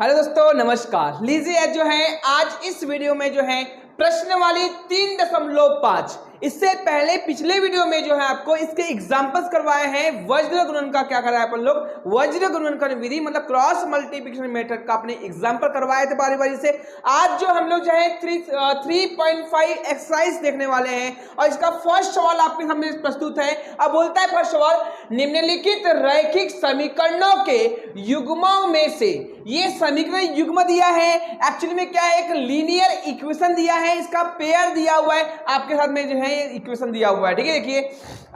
Hello दोस्तों, नमस्कार। लीजिए जो है आज इस वीडियो में जो है प्रश्नवाली 3.5। इससे पहले पिछले वीडियो में जो है आपको इसके एग्जांपल्स करवाए हैं। वज्र गुणन का क्या कराया अपन लोग, वज्र गुणन का विधि मतलब क्रॉस मल्टीप्लिकेशन मेथड का अपने एग्जांपल करवाए थे बारी बारी से। आज जो हम लोग जो है 3.5 एक्सरसाइज देखने वाले हैं और इसका फर्स्ट सवाल आपके सामने प्रस्तुत है। अब बोलता है फर्स्ट सवाल, निम्नलिखित रैखिक समीकरणों के युग्मों में से, ये समीकरण युग्म दिया है, एक्चुअली में क्या है एक लीनियर इक्वेशन दिया है, इसका पेयर दिया हुआ है आपके साथ में जो है ये इक्वेशन दिया हुआ है। ठीक है, देखिए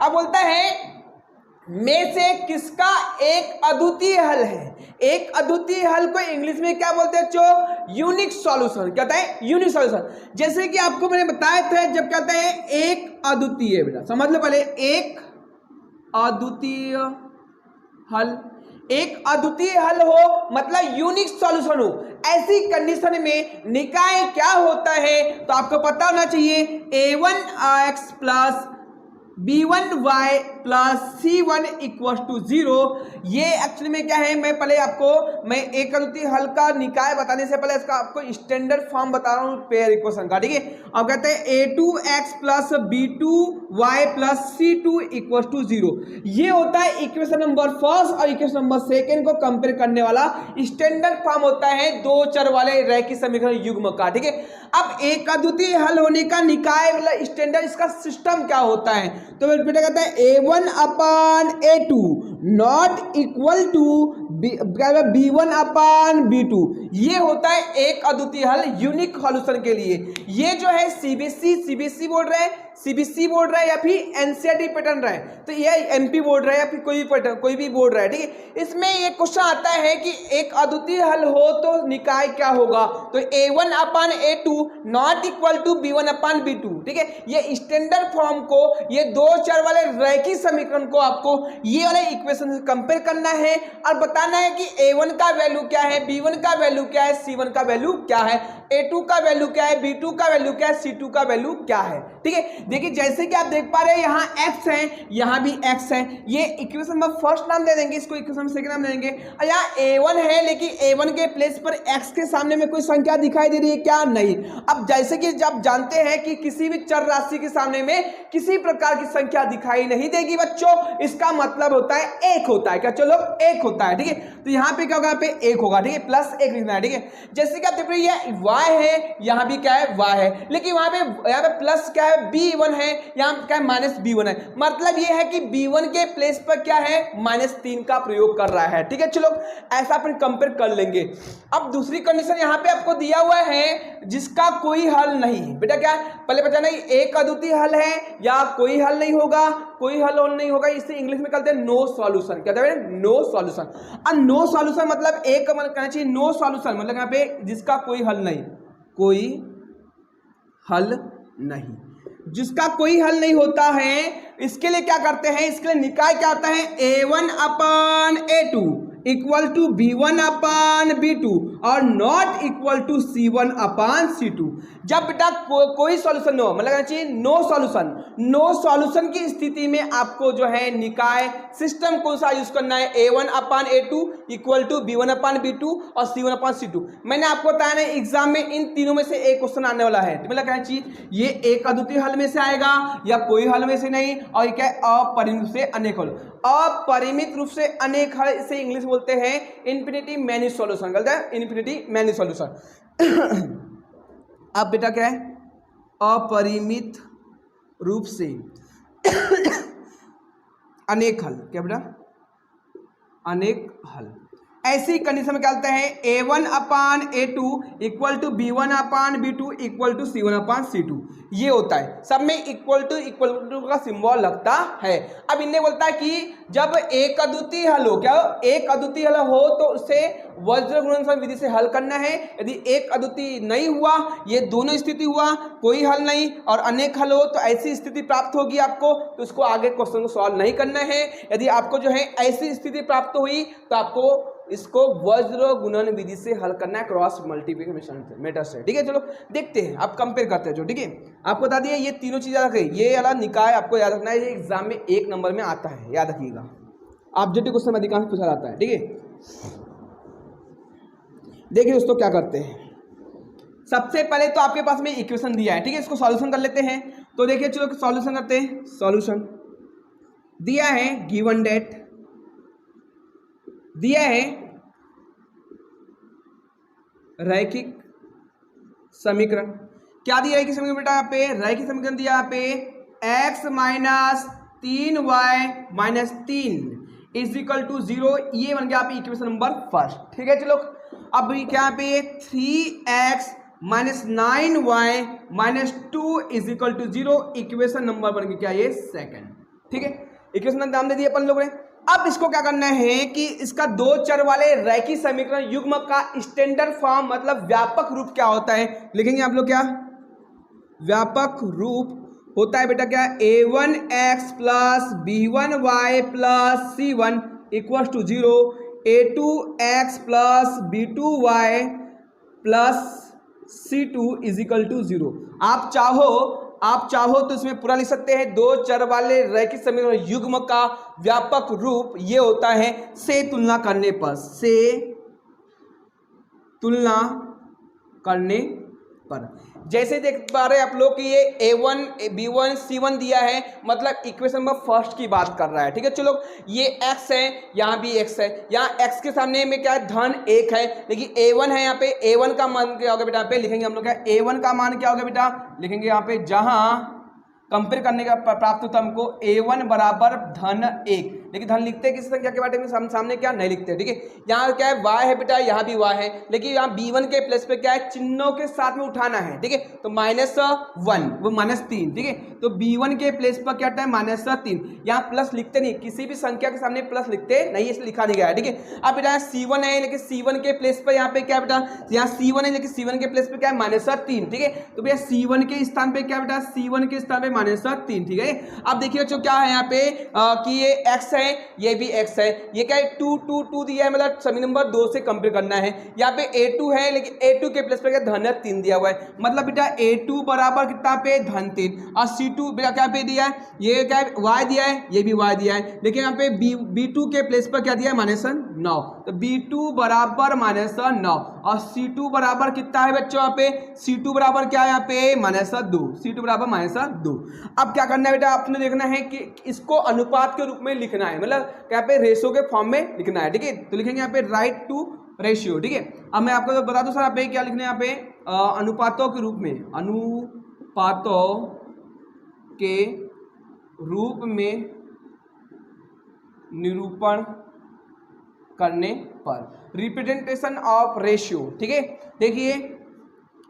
अब बोलता है में से किसका एक अद्वितीय हल है। एक अद्वितीय हल को इंग्लिश में क्या बोलते हैं, जो यूनिक सॉल्यूशन। क्या होता है, यूनिक सॉल्यूशन। जैसे कि आपको मैंने बताया था, जब कहते हैं एक अद्वितीय, बेटा समझ लो पहले, एक अद्वितीय हल, एक अद्वितीय हल हो मतलब यूनिक सॉल्यूशन हो, ऐसी कंडीशन में निकाय क्या होता है तो आपको पता होना चाहिए a1x plus b1y plus c1 equal to 0। ये एक्चुअली में क्या है, मैं पहले आपको एक अद्वितीय हल का निकाय बताने से पहले इसका आपको स्टैंडर्ड फॉर्म बता रहा हूँ पेयर इक्वेशन का। ठीक है, अब कहते हैं a2x plus b2y plus c2 equal to 0। ये होता है इक्वेशन नंबर फर्स्ट और इक्वेशन नंबर सेकेंड को कंपेयर करने वाला स्टैंडर्ड फॉर्म होता है दो चर वाले रैखिक समीकरण युग्म का। ठीक है, अब एक अद्वितीय हल होने का निकाय मतलब स्टैंडर्ड इसका सिस्टम क्या होता है, तो बेटा कहता है a1 upon a2 not equal to b1 upon b2। ये होता है एक अद्वितीय हल यूनिक सॉल्यूशन के लिए। ये जो है सीबीएसई बोर्ड रहे, सीबीएसई बोर्ड रहा है या फिर एनसीईआरटी पैटर्न रहा है, तो ये एमपी बोर्ड रहा है या फिर कोई भी पैटर्न कोई भी बोर्ड रहा है। ठीक है, इसमें ये क्वेश्चन आता है कि एक अद्वितीय हल हो तो निकाय क्या होगा, तो a1 upon a2 not equal to b1 upon b2। ठीक है, ये स्टैंडर्ड फॉर्म को, ये दो चर वाले रैखिक समीकरण को आपको ये वाले इक्वेशन से कंपेयर करना है और बताना है कि a1 का वैल्यू क्या है, b1 का वैल्यू क्या है, c1 का वैल्यू क्या है, a2 का वैल्यू क्या है, b2 का वैल्यू क्या है, c2 का वैल्यू क्या है। ठीक है, देखिए जैसे कि आप देख पा रहे हैं यहाँ x है, यहाँ भी x है। ये इक्वेशन में फर्स्ट नाम दे देंगे, इसको इक्वेशन में सेकंड नाम दे देंगे। और यहाँ a1 है, लेकिन a1 के प्लेस पर x के सामने में कोई संख्या दिखाई दे रही है क्या, नहीं। अब जैसे कि जब जानते हैं कि किसी भी चर राशि के सामने में किसी प्रकार की संख्या दिखाई नहीं देगी बच्चों, इसका मतलब होता है एक होता है। क्या चलो, एक होता है। ठीक है, तो यहाँ पे क्या होगा, यहाँ पे एक होगा। ठीक है, प्लस एक लिखना है। ठीक है, जैसे कि आप देख रहे हैं y है, यहाँ भी क्या है y है, लेकिन वहां पे यहाँ पे प्लस क्या है b1 है, यहाँ क्या है माइनस b1 है। मतलब ये है कि b1 के प्लेस पर क्या है -3 का प्रयोग कर रहा है। ठीक है, चलो ऐसा अपन कंपेयर कर लेंगे। अब दूसरी कंडीशन यहाँ पे आपको दिया हुआ है जिसका कोई हल नहीं। बेटा क्या पहले बताना, एक अद्वितीय हल है या कोई हल नहीं होगा, कोई हल नहीं होगा, इसे इंग्लिश में कहते हैं नो सॉल्यूशन। क्या कहते हैं, नो सॉल्यूशन। अब नो सॉल्यूशन मतलब एक कहना चाहिए नो सॉल्यूशन मतलब यहाँ पे जिसका कोई हल नहीं, कोई हल नहीं, जिसका कोई हल नहीं होता है। इसके लिए क्या करते हैं, इसके लिए निकाय क्या आता है, a1 upon a2 equal to b1 upon b2 और not equal to c1 upon c2। जब बेटा कोई सॉल्यूशन हो मतलब चाहिए नो सॉल्यूशन, नो सॉल्यूशन की स्थिति में आपको जो है निकाय सिस्टम कौन सा यूज करना है, a1 upon a2 equal to b1 upon b2 और c1 अपान c2। मैंने आपको बताया ना एग्जाम में इन तीनों में से एक क्वेश्चन आने वाला है, मतलब कहना चाहिए ये एक अद्वितीय हल में से आएगा या कोई हल में से नहीं, और क्या अपरिमित से अनेक हल। अपरिमित रूप से अनेक हल इसे इंग्लिश बोलते हैं इन्फिनिटी मैनी सॉल्यूशन। गलत है, इन्फिनिटी मैनी सॉल्यूशन। अब बेटा क्या है, अपरिमित रूप से अनेक हल। क्या बेटा, अनेक हल। ऐसी कंडीशन में क्या होता है, a1 upon a2 equal to b1 upon b2 equal to c1 upon c2। ये होता है, सब में इक्वल टू का सिंबल लगता है। अब इन्हें बोलता है कि जब एक अद्वितीय हल हो, क्या एक अद्वितीय हल हो तो उसे वज्र गुणन विधि से हल करना है। यदि एक अद्वितीय नहीं हुआ, ये दोनों स्थिति हुआ, कोई हल नहीं और अनेक हल हो, तो ऐसी स्थिति प्राप्त होगी आपको, तो उसको आगे क्वेश्चन को सॉल्व नहीं करना है। यदि आपको जो है ऐसी स्थिति प्राप्त हुई तो आपको इसको वज्र गुणन विधि से हल करना है, क्रॉस मल्टीप्लिकेशन मेथड से। ठीक है, चलो देखते हैं, आप कंपेयर करते हैं जो। ठीक है, आपको बता दिए ये तीनों चीजें याद रखें, ये वाला निकाय आपको याद रखना है, ये एग्जाम में 1 नंबर में आता है, याद रखिएगा। ऑब्जेक्टिव क्वेश्चन में अधिकांश पूछा जाता है। ठीक है, देखिए दोस्तों क्या करते हैं, सबसे पहले तो आपके पास में इक्वेशन दिया है, ठीक है, इसको सॉल्यूशन कर लेते हैं। तो देखिए चलो सॉल्यूशन करते हैं। सॉल्यूशन दिया है गिवन डेट, दिया है रैखिक समीकरण। क्या दिया है कि समीकरण बेटा, यहाँ पे रैखिक समीकरण दिया, यहाँ पे x minus 3y minus 3 is equal to 0, ये बन गया आप इक्वेशन नंबर फर्स्ट, ठीक है। चलो अब क्या यहाँ पे 3x minus 9y minus 2 is equal to 0, equation number बन गया क्या ये सेकंड, ठीक है। इक्वेशन का नाम दे दिया अपन लोगों ने। अब इसको क्या करना है कि इसका दो चर वाले रैखिक समीकरण युग्म का स्टैंडर्ड फॉर्म मतलब व्यापक रूप क्या होता है, लिखेंगे आप लोग। क्या व्यापक रूप होता है बेटा, क्या a1x plus b1y plus c1 equal to 0, a2x plus b2y plus c2 is equal to 0। आप चाहो तो इसमें पूरा लिख सकते हैं, दो चर वाले रैखिक समीकरण युग्म का व्यापक रूप ये होता है से तुलना करने पर, से तुलना करने पर। जैसे देख पा रहे हैं आप लोग कि ये a1 b1 c1 दिया है, मतलब इक्वेशन नंबर फर्स्ट की बात कर रहा है, ठीक है। चलो ये x है, यहाँ भी x है, यहाँ x के सामने में क्या है धन 1 है, लेकिन a1 है, यहाँ पे a1 का मान क्या होगा बेटा, यहाँ पे लिखेंगे हम लोग क्या a1 का मान क्या होगा बेटा, लिखेंगे यहाँ पे जहां कंपेयर करने का प्राप्त होता है हमको a1 बराबर धन 1, लेकिन धन लिखते हैं किसी संख्या के बारे में सामने क्या नहीं लिखते, ठीक है। यहाँ क्या है y है बेटा, यहाँ भी y है, लेकिन यहाँ b1 के प्लेस पे क्या है चिन्हों के साथ में उठाना है, ठीक है। तो -1 वो -3, ठीक है। तो b1 के प्लेस पर क्या है -3, यहाँ प्लस लिखते नहीं, किसी भी संख्या के सामने प्लस लिखते नहीं, इसलिए लिखा नहीं गया है, ठीक है। अब बेटा c1 है, लेकिन c1 के प्लेस पर यहाँ पे क्या बेटा, यहाँ c1 है लेकिन c1 के प्लेस पे क्या है -3, ठीक है। तो भैया c1 के स्थान पे क्या बेटा, c1 के स्थान पे -3, ठीक है। अब देखिए बच्चों क्या है यहाँ पे कि ये x है, ये भी x है, ये क्या है 2 2 2 दिया है, मतलब समी नंबर 2 से कंपेयर करना है। यहाँ पे a2 है, लेकिन a2 के प्लस पे क्या धन 3 दिया हुआ है, मतलब बेटा a2 बराबर कितना पे धन 3, और c2 बेटा क्या पे दिया है, ये क्या है y दिया है, ये भी y दिया है, लेकिन यहाँ पे b2 के प्लेस पर क्या दिया है -9, तो b2 बराबर -9 और c2 बराबर कितना है बच्चों, यहाँ पे c2 बराबर क्या है यहाँ पे -2, c2 बराबर -2। अब क्या करना है बेटा, आपने देखना है कि इसको अनुपात के रूप में लिखना है, मतलब क्या पे रेशो के फॉर्म में लिखना है, ठीक है। तो लिखेंगे यहाँ पे राइट टू रेशियो, ठीक है। अब मैं आपको बता दूं सर यहाँ पे क्या लिखना है, यहाँ पे अनुपातों के रूप में, अनुपातों के रूप में निरूपण करने पर, रिप्रेजेंटेशन ऑफ रेशियो, ठीक है। देखिए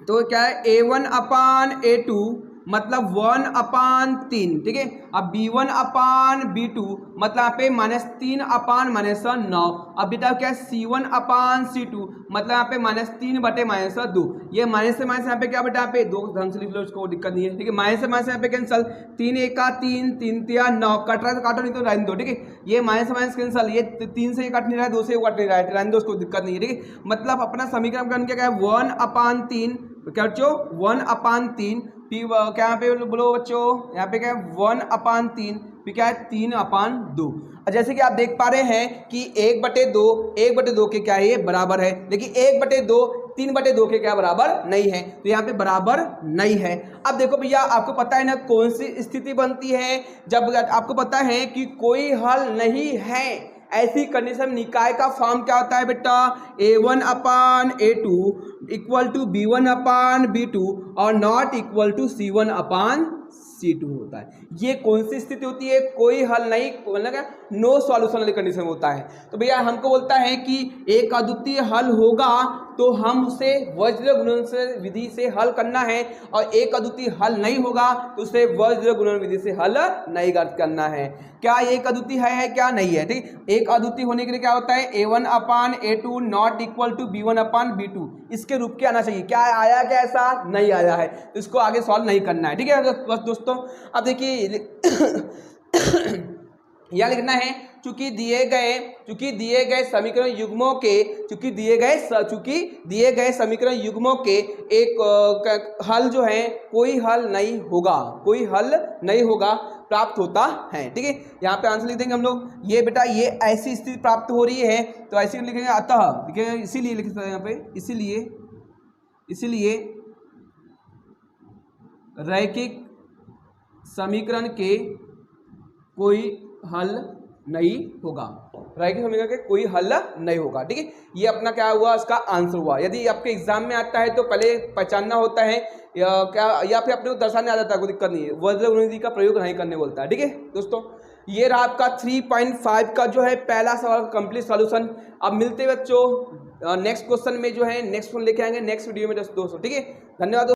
तो क्या है a1/a2 मतलब 1/3, ठीक है। अब b1/b2 मतलब यहाँ पे -3/9, अब बेटा क्या है c1/c2 मतलब यहाँ पे -3/-2, ये माइनस से माइनस यहाँ पे क्या बेटा यहाँ पे 2 ढंग से लिख लो, इसको दिक्कत नहीं है, ठीक है। माइनस से माइनस यहाँ पे कैंसल, 3 1 3 3 3 9 कट रहा है तो काटो, नहीं तो रहने दो, ठीक है। ये माइनस से माइनस कैंसल, ये 3 से कट नहीं रहा है, 2 से कट नहीं रहा है, रहने दो, उसको दिक्कत नहीं है, ठीक है। मतलब अपना समीकरण का क्या है 1/3, क्या बच्चों 1/3, फिर क्या यहाँ पे बोलो बच्चों, यहाँ पे क्या है 1/3, फिर क्या है 3/2। जैसे कि आप देख पा रहे हैं कि 1/2 के क्या है ये बराबर है, लेकिन 1/2 3/2 के क्या बराबर नहीं है, तो यहाँ पे बराबर नहीं है। अब देखो भैया आपको पता है ना कौन सी स्थिति बनती है, जब आपको पता है कि कोई हल नहीं है, ऐसी कंडीशन निकाय का फॉर्म क्या होता है बेटा, a1/a2 इक्वल टू b1/b2 और नॉट इक्वल टू c1/c2 होता है। ये कौन सी स्थिति होती है, कोई हल नहीं, मतलब नो सॉल्यूशन वाली कंडीशन होता है। तो भैया हमको बोलता है कि एक अद्वितीय हल होगा तो हम उसे वज्र गुणन से विधि से हल करना है, और एक अद्वितीय हल नहीं होगा तो उसे वज्र गुणन विधि से हल नहीं करना है। क्या एक अद्वितीय है क्या, नहीं है, ठीक। एक अद्वितीय होने के लिए क्या होता है a1/a2 not equal to b1/b2, इसके रूप के आना चाहिए। क्या आया, क्या ऐसा नहीं आया है, तो इसको आगे सॉल्व नहीं करना है, ठीक है। बस दोस्तों अब देखिए यह लिखना है चूंकि दिए गए समीकरण युग्मों के चूंकि दिए गए समीकरण युग्मों के एक हल जो है कोई हल नहीं होगा प्राप्त होता है। ठीक है, यहाँ पे आंसर लिख देंगे हम लोग, ये बेटा ये ऐसी स्थिति प्राप्त हो रही है, तो ऐसे लिखेंगे अतः, लिखेंगे इसीलिए लिख सकते हैं यहाँ पे, इसीलिए रैखिक समीकरण के कोई हल नहीं होगा, रैखिक समीकरण के कोई हल नहीं होगा। ठीक है, ये अपना क्या हुआ, इसका आंसर हुआ। यदि आपके एग्जाम में आता है तो पहले पहचानना होता है या फिर अपने को दर्शाने आ जाता है, कोई दिक्कत नहीं है, वज्र गुणित का प्रयोग नहीं करने बोलता है। ठीक है दोस्तों, ये रहा आपका 3.5 का जो है पहला सवाल कंप्लीट सॉल्यूशन। अब मिलते हैं बच्चों नेक्स्ट क्वेश्चन में, जो है नेक्स्ट वन लेके आएंगे नेक्स्ट वीडियो में दोस्तों। ठीक है, धन्यवाद।